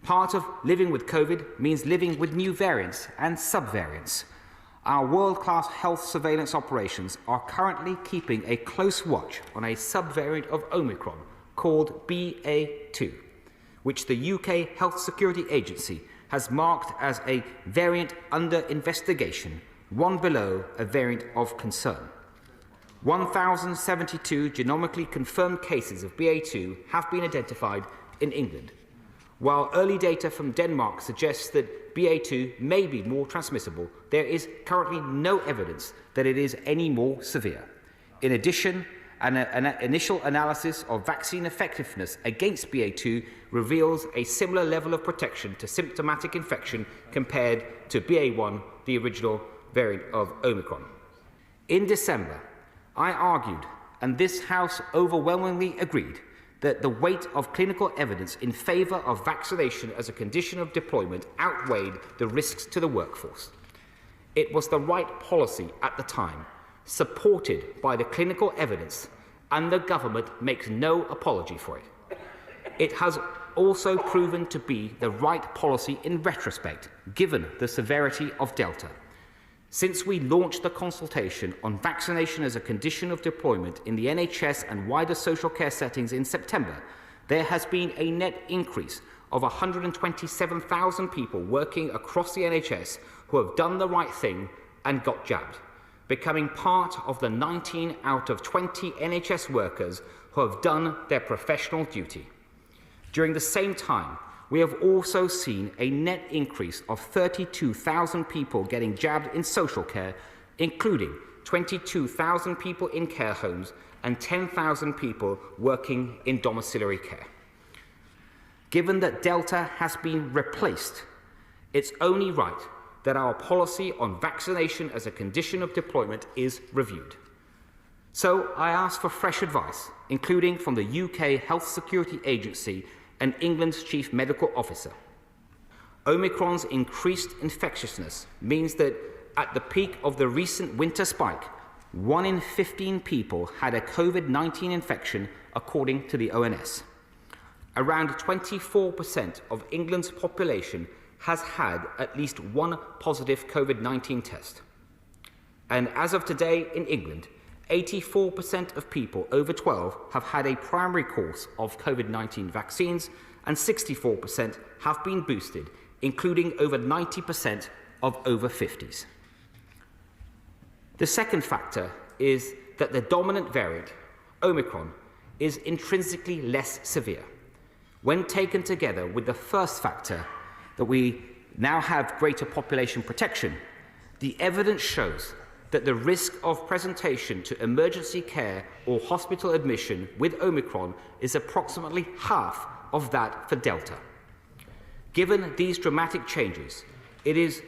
Part of living with COVID means living with new variants and subvariants. Our world-class health surveillance operations are currently keeping a close watch on a subvariant of Omicron called BA2, which the UK Health Security Agency has marked as a variant under investigation, one below a variant of concern. 1,072 genomically confirmed cases of BA2 have been identified in England, while early data from Denmark suggests that BA2 may be more transmissible. There is currently no evidence that it is any more severe. In addition, an initial analysis of vaccine effectiveness against BA2 reveals a similar level of protection to symptomatic infection compared to BA1, the original variant of Omicron. In December, I argued, and this House overwhelmingly agreed, that the weight of clinical evidence in favour of vaccination as a condition of deployment outweighed the risks to the workforce. It was the right policy at the time, supported by the clinical evidence, and the government makes no apology for it. It has also proven to be the right policy in retrospect, given the severity of Delta. Since we launched the consultation on vaccination as a condition of deployment in the NHS and wider social care settings in September, there has been a net increase of 127,000 people working across the NHS who have done the right thing and got jabbed, becoming part of the 19 out of 20 NHS workers who have done their professional duty. During the same time, we have also seen a net increase of 32,000 people getting jabbed in social care, including 22,000 people in care homes and 10,000 people working in domiciliary care. Given that Delta has been replaced, it's only right that our policy on vaccination as a condition of deployment is reviewed. So I ask for fresh advice, including from the UK Health Security Agency and England's Chief Medical Officer. Omicron's increased infectiousness means that at the peak of the recent winter spike, 1 in 15 people had a COVID-19 infection, according to the ONS. Around 24% of England's population has had at least one positive COVID-19 test. And as of today in England, 84% of people over 12 have had a primary course of COVID-19 vaccines, and 64% have been boosted, including over 90% of over 50s. The second factor is that the dominant variant, Omicron, is intrinsically less severe. When taken together with the first factor, that we now have greater population protection, the evidence shows that the risk of presentation to emergency care or hospital admission with Omicron is approximately half of that for Delta. Given these dramatic changes, it is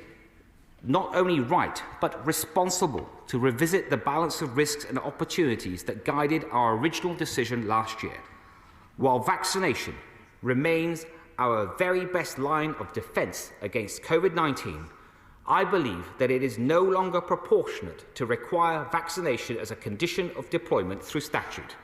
not only right but responsible to revisit the balance of risks and opportunities that guided our original decision last year. While vaccination remains our very best line of defence against COVID-19, I believe that it is no longer proportionate to require vaccination as a condition of deployment through statute.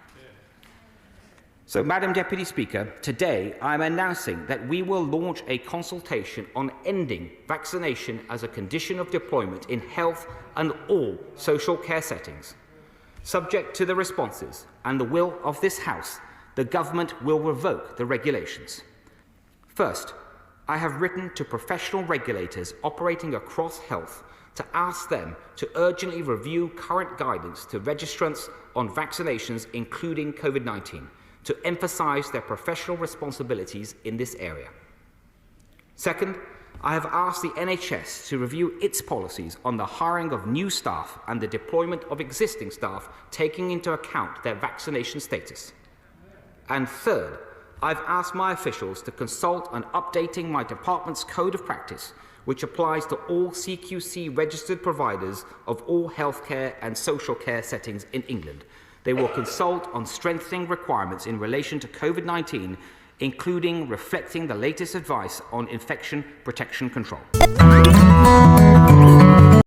So, Madam Deputy Speaker, today I am announcing that we will launch a consultation on ending vaccination as a condition of deployment in health and all social care settings. Subject to the responses and the will of this House, the Government will revoke the regulations. First, I have written to professional regulators operating across health to ask them to urgently review current guidance to registrants on vaccinations, including COVID-19, to emphasise their professional responsibilities in this area. Second, I have asked the NHS to review its policies on the hiring of new staff and the deployment of existing staff, taking into account their vaccination status. And third, I've asked my officials to consult on updating my department's code of practice, which applies to all CQC registered providers of all healthcare and social care settings in England. They will consult on strengthening requirements in relation to COVID-19, including reflecting the latest advice on infection protection control.